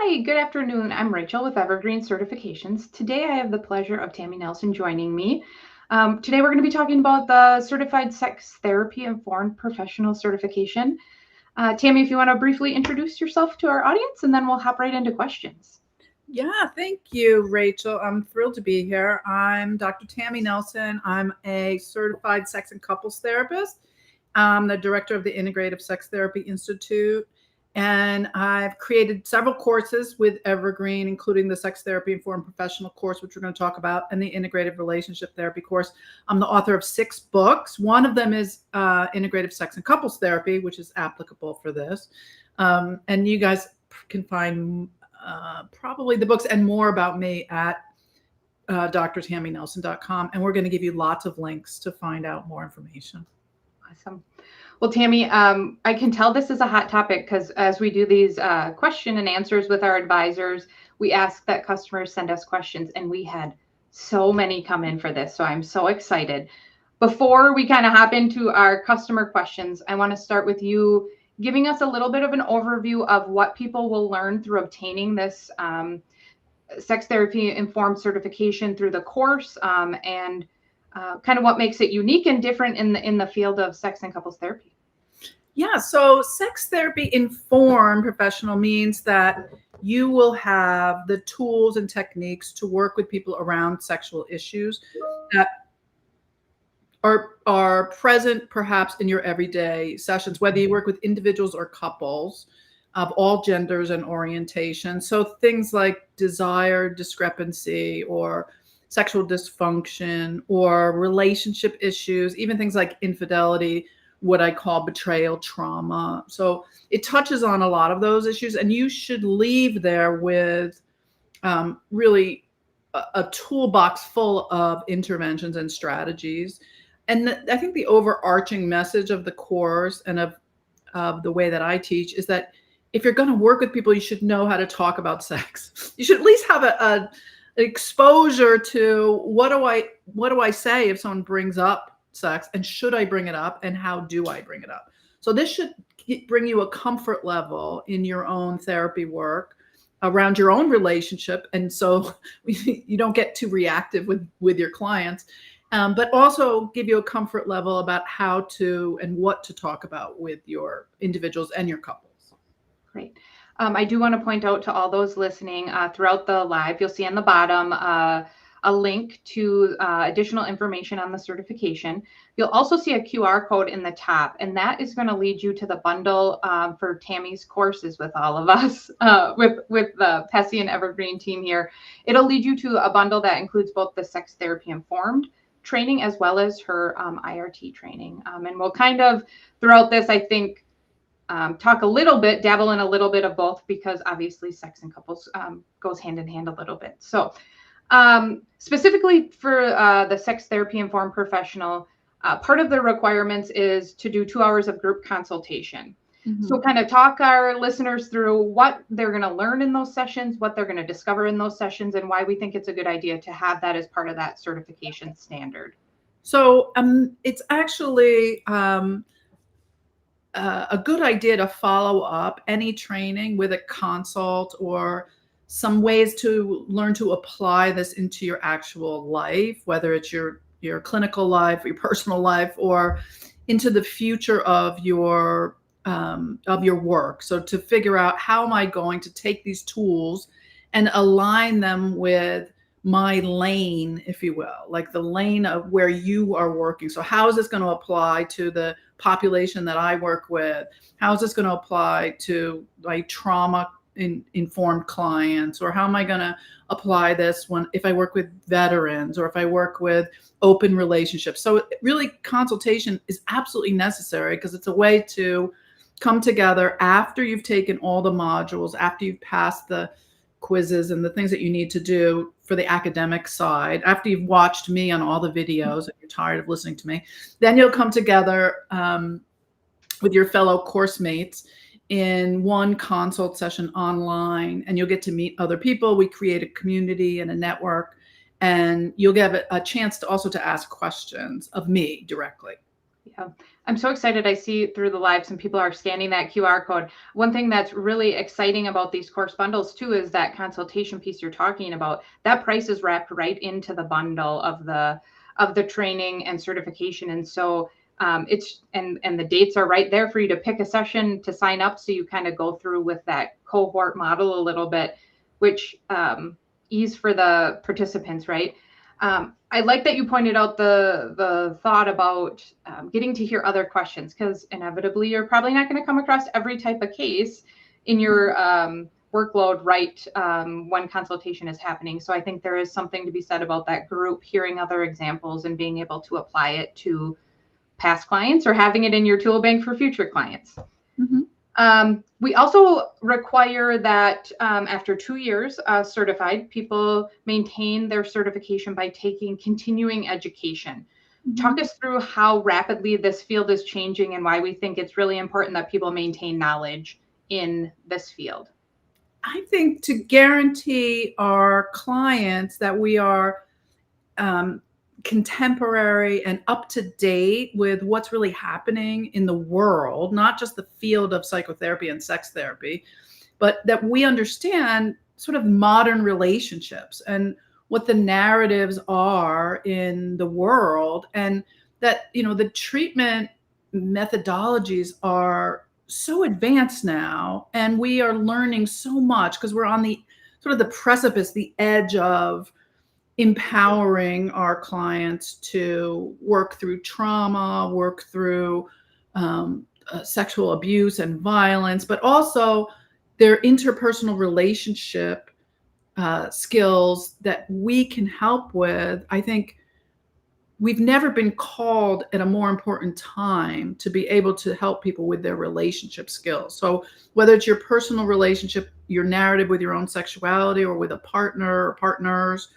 Hi, good afternoon. I'm Rachel with Evergreen Certifications. Today I have the pleasure of Tammy Nelson joining me. Today we're going to be talking about the Certified Sex Therapy Informed Professional Certification. Tammy, if you want to briefly introduce yourself to our audience, and then we'll hop right into questions. Yeah, thank you, Rachel. I'm thrilled to be here. I'm Dr. Tammy Nelson. I'm a certified sex and couples therapist. I'm the director of the Integrative Sex Therapy Institute. And I've created several courses with Evergreen, including the Sex Therapy Informed Professional course, which we're going to talk about, and the Integrative Relationship Therapy course. I'm the author of 6 books. One of them is Integrative Sex and Couples Therapy, which is applicable for this. And you guys can find probably the books and more about me at drtammynelson.com. And we're going to give you lots of links to find out more information. Awesome. Well, Tammy, I can tell this is a hot topic because as we do these question and answers with our advisors, we ask that customers send us questions, and we had so many come in for this. So I'm so excited. Before we kind of hop into our customer questions, I want to start with you giving us a little bit of an overview of what people will learn through obtaining this sex therapy informed certification through the course, and kind of what makes it unique and different in the field of sex and couples therapy. Yeah, so sex therapy informed professional means that you will have the tools and techniques to work with people around sexual issues that are present perhaps in your everyday sessions, whether you work with individuals or couples of all genders and orientations. So things like desire discrepancy or sexual dysfunction or relationship issues, even things like infidelity, what I call betrayal trauma. So it touches on a lot of those issues, and you should leave there with really a toolbox full of interventions and strategies. And I think the overarching message of the course and of the way that I teach is that if you're going to work with people, you should know how to talk about sex. You should at least have an exposure to what do I say if someone brings up sex, and should I bring it up, and how do I bring it up? So this should bring you a comfort level in your own therapy work around your own relationship, and so you don't get too reactive with your clients, but also give you a comfort level about how to and what to talk about with your individuals and your couples. Great. I do want to point out to all those listening throughout the live, you'll see on the bottom a link to additional information on the certification. You'll also see a QR code in the top, and that is going to lead you to the bundle for Tammy's courses with all of us, with the Pesci and Evergreen team here. It'll lead you to a bundle that includes both the sex therapy informed training as well as her IRT training. And we'll kind of, throughout this, I think, talk a little bit, dabble in a little bit of both, because obviously sex and couples goes hand in hand a little bit. So specifically for the sex therapy informed professional, part of the requirements is to do 2 hours of group consultation. Mm-hmm. So kind of talk our listeners through what they're going to learn in those sessions, what they're going to discover in those sessions, and why we think it's a good idea to have that as part of that certification standard. So it's actually a good idea to follow up any training with a consult or some ways to learn to apply this into your actual life, whether it's your clinical life, your personal life, or into the future of your work. So to figure out, how am I going to take these tools and align them with my lane, if you will, like the lane of where you are working. So how is this going to apply to the population that I work with? How is this going to apply to like trauma informed clients? Or how am I going to apply this if I work with veterans, or if I work with open relationships? So really, consultation is absolutely necessary, because it's a way to come together after you've taken all the modules, after you've passed the quizzes and the things that you need to do for the academic side, after you've watched me on all the videos and you're tired of listening to me. Then you'll come together with your fellow course mates in one consult session online, and you'll get to meet other people. We create a community and a network, and you'll get a chance to also to ask questions of me directly. Yeah, I'm so excited. I see through the live some people are scanning that QR code. One thing that's really exciting about these course bundles too is that consultation piece you're talking about. That price is wrapped right into the bundle of the training and certification. And so it's and the dates are right there for you to pick a session to sign up. So you kind of go through with that cohort model a little bit, which ease for the participants, right? I like that you pointed out the thought about getting to hear other questions, because inevitably you're probably not going to come across every type of case in your workload right when consultation is happening. So I think there is something to be said about that group, hearing other examples and being able to apply it to past clients or having it in your tool bank for future clients. Mm-hmm. We also require that after 2 years certified, people maintain their certification by taking continuing education. Mm-hmm. Talk us through how rapidly this field is changing and why we think it's really important that people maintain knowledge in this field. I think to guarantee our clients that we are contemporary and up to date with what's really happening in the world, not just the field of psychotherapy and sex therapy, but that we understand sort of modern relationships and what the narratives are in the world, and that, you know, the treatment methodologies are so advanced now, and we are learning so much because we're on the sort of the precipice, the edge of empowering our clients to work through trauma, work through sexual abuse and violence, but also their interpersonal relationship skills that we can help with. I think we've never been called at a more important time to be able to help people with their relationship skills. So whether it's your personal relationship, your narrative with your own sexuality, or with a partner or partners,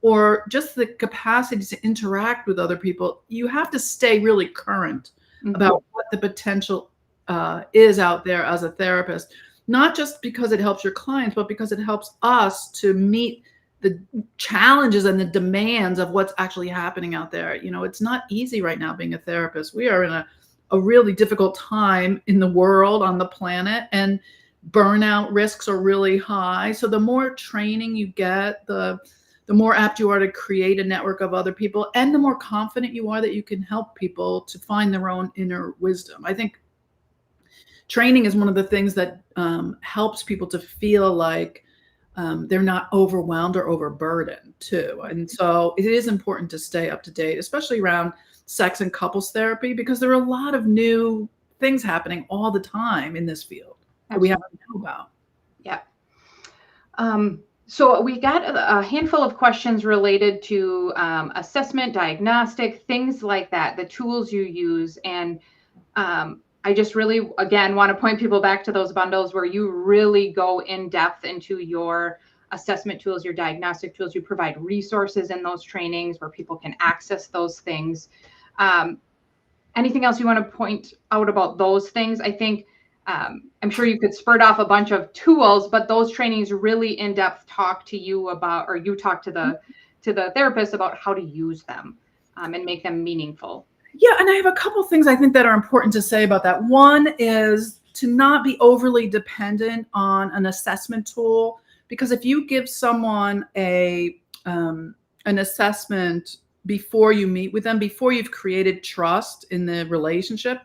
or just the capacity to interact with other people, you have to stay really current about what the potential is out there as a therapist, not just because it helps your clients, but because it helps us to meet the challenges and the demands of what's actually happening out there. You know, it's not easy right now being a therapist. We are in a really difficult time in the world, on the planet, and burnout risks are really high. So the more training you get, the more apt you are to create a network of other people, and the more confident you are that you can help people to find their own inner wisdom. I think training is one of the things that helps people to feel like they're not overwhelmed or overburdened too. And so it is important to stay up to date, especially around sex and couples therapy, because there are a lot of new things happening all the time in this field that we have to know about. Yeah. So we got a handful of questions related to assessment, diagnostic, things like that, the tools you use. And I just really, again, want to point people back to those bundles where you really go in depth into your assessment tools, your diagnostic tools. You provide resources in those trainings where people can access those things. Anything else you want to point out about those things? I think I'm sure you could spurt off a bunch of tools, but those trainings really in-depth talk to you about, or you talk to the therapist about how to use them and make them meaningful. Yeah, and I have a couple things I think that are important to say about that. One is to not be overly dependent on an assessment tool, because if you give someone an assessment before you meet with them, before you've created trust in the relationship,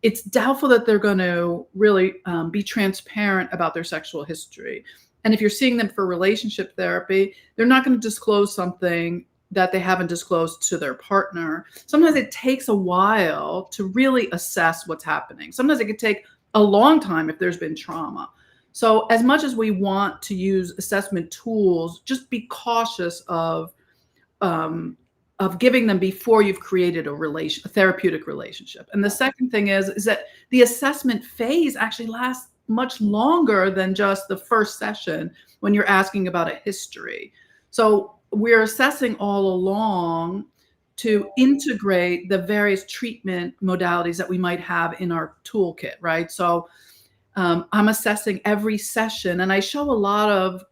it's doubtful that they're going to really be transparent about their sexual history. And if you're seeing them for relationship therapy, they're not going to disclose something that they haven't disclosed to their partner. Sometimes it takes a while to really assess what's happening. Sometimes it could take a long time if there's been trauma. So as much as we want to use assessment tools, just be cautious of giving them before you've created a therapeutic relationship. And the second thing is that the assessment phase actually lasts much longer than just the first session when you're asking about a history. So we're assessing all along to integrate the various treatment modalities that we might have in our toolkit, right? So I'm assessing every session, and I show a lot of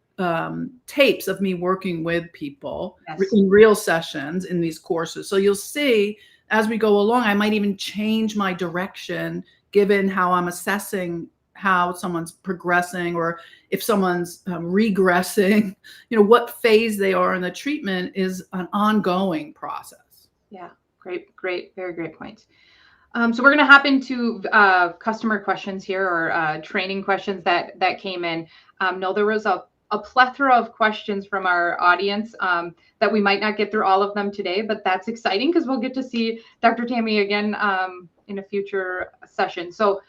tapes of me working with people in real sessions in these courses. So you'll see as we go along, I might even change my direction given how I'm assessing how someone's progressing, or if someone's regressing, what phase they are in the treatment is an ongoing process. Yeah, great, very great points. So we're going to hop into customer questions here, or training questions that came in. No, there was a plethora of questions from our audience that we might not get through all of them today, but that's exciting because we'll get to see Dr. Tammy again in a future session. So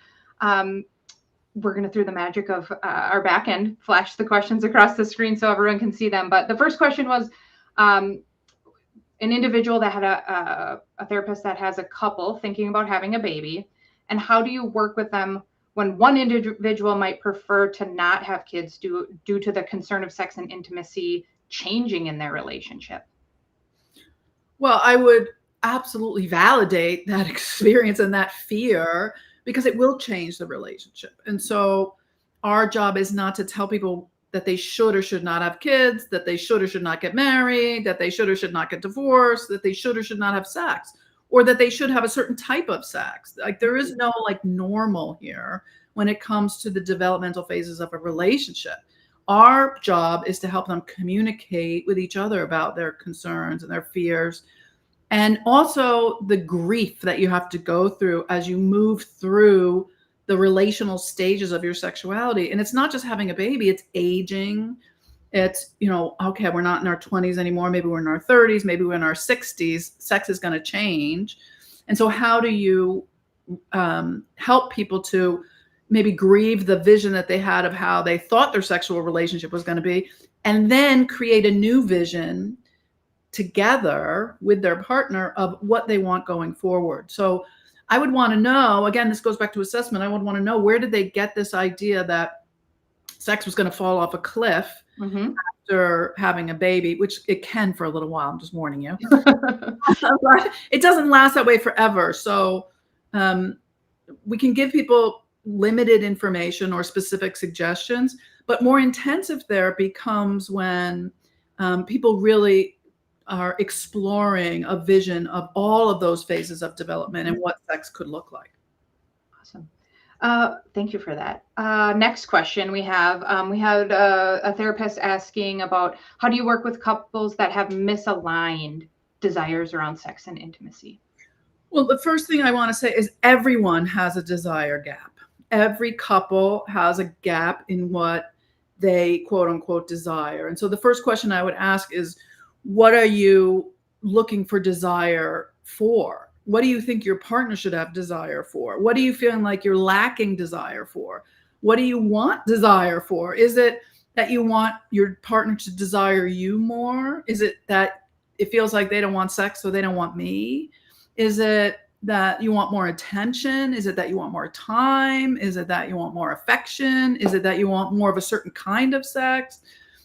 we're going to, through the magic of our back end, flash the questions across the screen so everyone can see them. But the first question was, an individual that had a therapist that has a couple thinking about having a baby, and how do you work with them when one individual might prefer to not have kids due to the concern of sex and intimacy changing in their relationship? Well, I would absolutely validate that experience and that fear, because it will change the relationship. And so our job is not to tell people that they should or should not have kids, that they should or should not get married, that they should or should not get divorced, that they should or should not have sex, or that they should have a certain type of sex. Like, there is no normal here when it comes to the developmental phases of a relationship. Our job is to help them communicate with each other about their concerns and their fears, and also the grief that you have to go through as you move through the relational stages of your sexuality. And it's not just having a baby, it's aging. It's, okay, we're not in our 20s anymore. Maybe we're in our 30s, maybe we're in our 60s. Sex is going to change. And so how do you help people to maybe grieve the vision that they had of how they thought their sexual relationship was going to be, and then create a new vision together with their partner of what they want going forward? So I would want to know, again, this goes back to assessment. I would want to know, where did they get this idea that sex was going to fall off a cliff after having a baby, which it can for a little while. I'm just warning you. But it doesn't last that way forever. So we can give people limited information or specific suggestions, but more intensive therapy comes when people really are exploring a vision of all of those phases of development and what sex could look like. Awesome. Thank you for that. Next question we had a therapist asking about, how do you work with couples that have misaligned desires around sex and intimacy? Well, the first thing I want to say is everyone has a desire gap. Every couple has a gap in what they quote unquote desire. And so the first question I would ask is, what are you looking for desire for? What do you think your partner should have desire for? What are you feeling like you're lacking desire for? What do you want desire for? Is it that you want your partner to desire you more? Is it that it feels like they don't want sex, so they don't want me? Is it that you want more attention? Is it that you want more time? Is it that you want more affection? Is it that you want more of a certain kind of sex?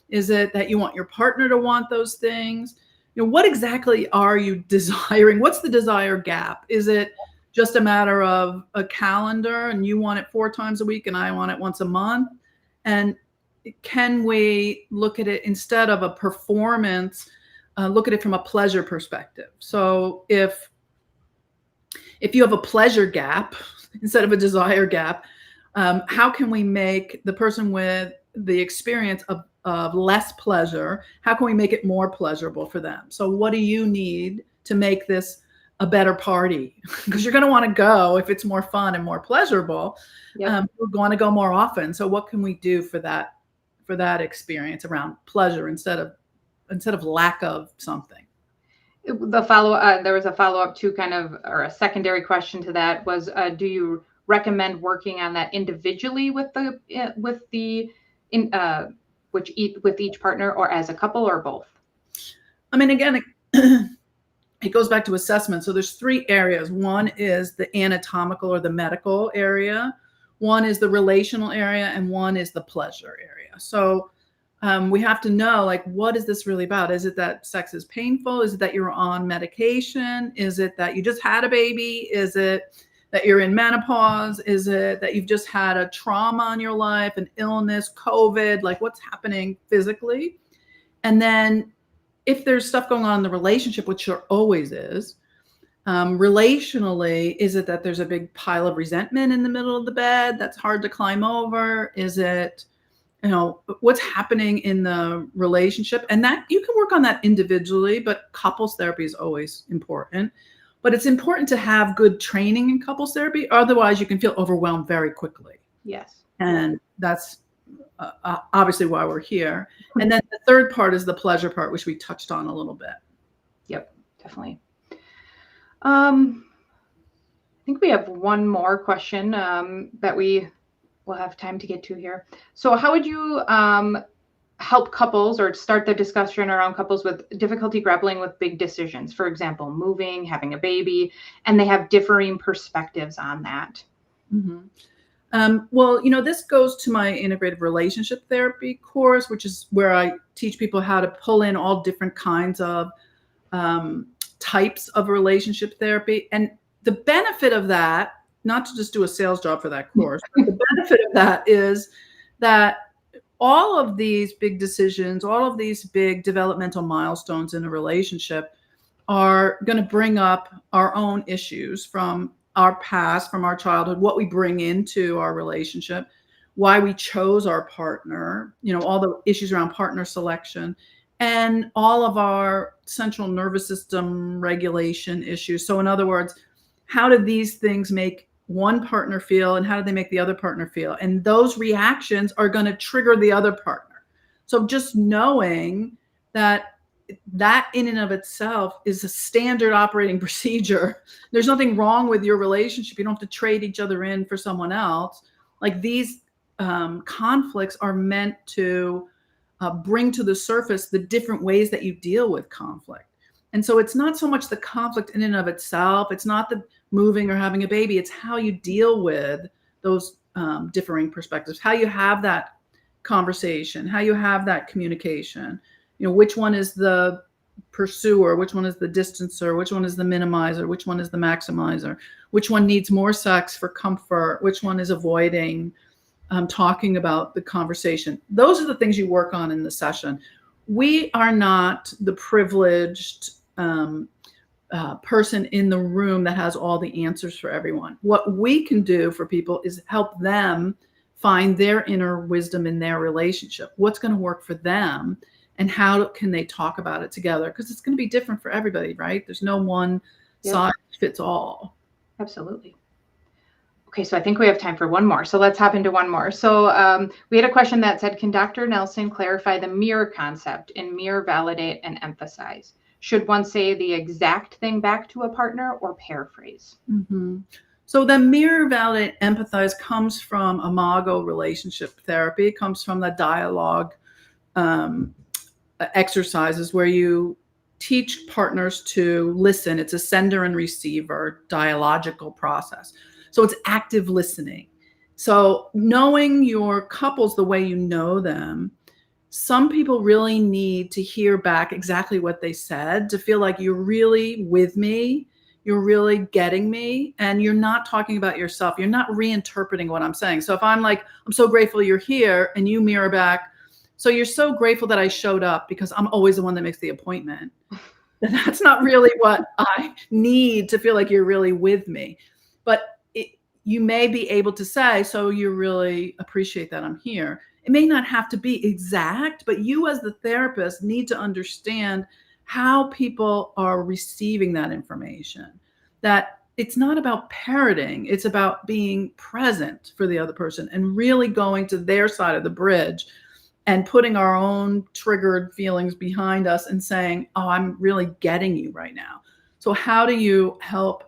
Is it that you want your partner to want those things? What exactly are you desiring? What's the desire gap? Is it just a matter of a calendar and you want it 4 times a week and I want it once a month? And can we look at it, instead of a performance, look at it from a pleasure perspective? So if you have a pleasure gap instead of a desire gap, how can we make the person with the experience of less pleasure, how can we make it more pleasurable for them? So what do you need to make this a better party? Because you're going to want to go if it's more fun and more pleasurable. Yep. We're going to go more often. So what can we do for that experience around pleasure instead of lack of something? The follow there was a follow-up to or a secondary question to that was, do you recommend working on that individually with each partner, or as a couple, or both? I mean, again, it goes back to assessment. So there's 3 areas. One is the anatomical or the medical area. One is the relational area, and one is the pleasure area. So we have to know, what is this really about? Is it that sex is painful? Is it that you're on medication? Is it that you just had a baby? Is it that you're in menopause? Is it that you've just had a trauma in your life, an illness, COVID, what's happening physically? And then if there's stuff going on in the relationship, which there always is, Relationally, is it that there's a big pile of resentment in the middle of the bed that's hard to climb over? Is it, what's happening in the relationship? And that you can work on that individually, but couples therapy is always important. But it's important to have good training in couples therapy. Otherwise, you can feel overwhelmed very quickly. Yes. And that's obviously why we're here. And then the third part is the pleasure part, which we touched on a little bit. Yep, definitely. I think we have one more question that we will have time to get to here. So how would you help couples or start the discussion around couples with difficulty grappling with big decisions? For example, moving, having a baby, and they have differing perspectives on that. Mm-hmm. Well, this goes to my integrative relationship therapy course, which is where I teach people how to pull in all different kinds of types of relationship therapy. And the benefit of that, not to just do a sales job for that course, but the benefit of that is that all of these big decisions, all of these big developmental milestones in a relationship are going to bring up our own issues from our past, from our childhood, what we bring into our relationship, why we chose our partner, all the issues around partner selection, and all of our central nervous system regulation issues. So in other words, how do these things make one partner feel and how do they make the other partner feel? And those reactions are going to trigger the other partner. So just knowing that in and of itself is a standard operating procedure. There's nothing wrong with your relationship. You don't have to trade each other in for someone else. Like these conflicts are meant to bring to the surface the different ways that you deal with conflict. And so it's not so much the conflict in and of itself. It's not the moving or having a baby. It's how you deal with those differing perspectives, how you have that conversation, how you have that communication. Which one is the pursuer, which one is the distancer, which one is the minimizer, which one is the maximizer, which one needs more sex for comfort, which one is avoiding talking about the conversation. Those are the things you work on in the session. We are not the privileged person in the room that has all the answers for everyone. What we can do for people is help them find their inner wisdom in their relationship. What's going to work for them and how can they talk about it together? Because it's going to be different for everybody, right? There's no one size fits all. Absolutely. Okay, so I think we have time for one more. So let's hop into one more. So we had a question that said, can Dr. Nelson clarify the mirror concept in mirror, validate, and emphasize? Should one say the exact thing back to a partner or paraphrase? Mm-hmm. So the mirror, validate, empathize comes from imago relationship therapy. It comes from the dialogue exercises where you teach partners to listen. It's a sender and receiver dialogical process. So it's active listening. So knowing your couples the way you know them, some people really need to hear back exactly what they said to feel like you're really with me, you're really getting me, and you're not talking about yourself. You're not reinterpreting what I'm saying. So if I'm like, I'm so grateful you're here, and you mirror back, so you're so grateful that I showed up because I'm always the one that makes the appointment. That's not really what I need to feel like you're really with me. But you may be able to say, so you really appreciate that I'm here. It may not have to be exact, but you as the therapist need to understand how people are receiving that information. That it's not about parroting, it's about being present for the other person and really going to their side of the bridge and putting our own triggered feelings behind us and saying, oh, I'm really getting you right now. So how do you help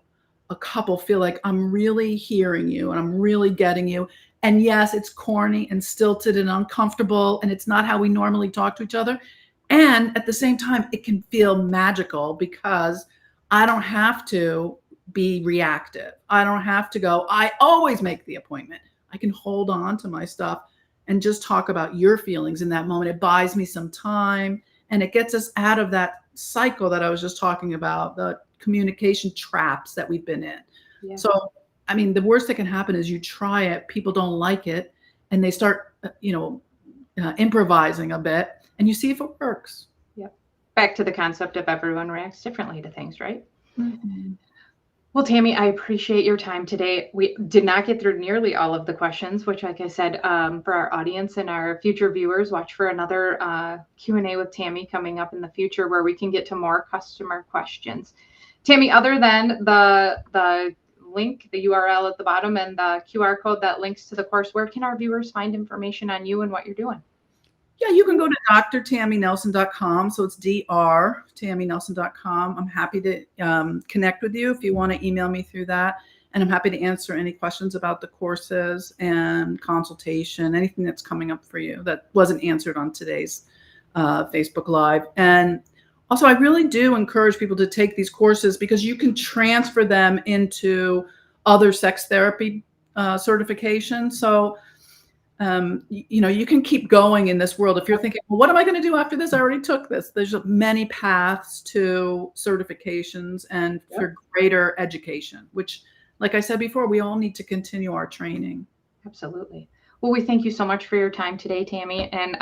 a couple feel like I'm really hearing you and I'm really getting you? And yes, it's corny and stilted and uncomfortable, and it's not how we normally talk to each other. And at the same time, it can feel magical because I don't have to be reactive. I don't have to go, I always make the appointment. I can hold on to my stuff and just talk about your feelings in that moment. It buys me some time and it gets us out of that cycle that I was just talking about, the communication traps that we've been in. Yeah. So, I mean, the worst that can happen is you try it, people don't like it, and they start, improvising a bit, and you see if it works. Yep. Back to the concept of everyone reacts differently to things, right? Mm-hmm. Well, Tammy, I appreciate your time today. We did not get through nearly all of the questions, which, like I said, for our audience and our future viewers, watch for another Q&A with Tammy coming up in the future where we can get to more customer questions. Tammy, other than the link, the URL at the bottom, and the QR code that links to the course, where can our viewers find information on you and what you're doing? Yeah, you can go to drtammynelson.com. So it's drtammynelson.com. I'm happy to connect with you if you want to email me through that. And I'm happy to answer any questions about the courses and consultation, anything that's coming up for you that wasn't answered on today's Facebook Live. And also, I really do encourage people to take these courses because you can transfer them into other sex therapy certifications. So you can keep going in this world. If you're thinking, well, what am I going to do after this? I already took this. There's many paths to certifications and for greater education, which, like I said before, we all need to continue our training. Absolutely. Well, we thank you so much for your time today, Tammy. And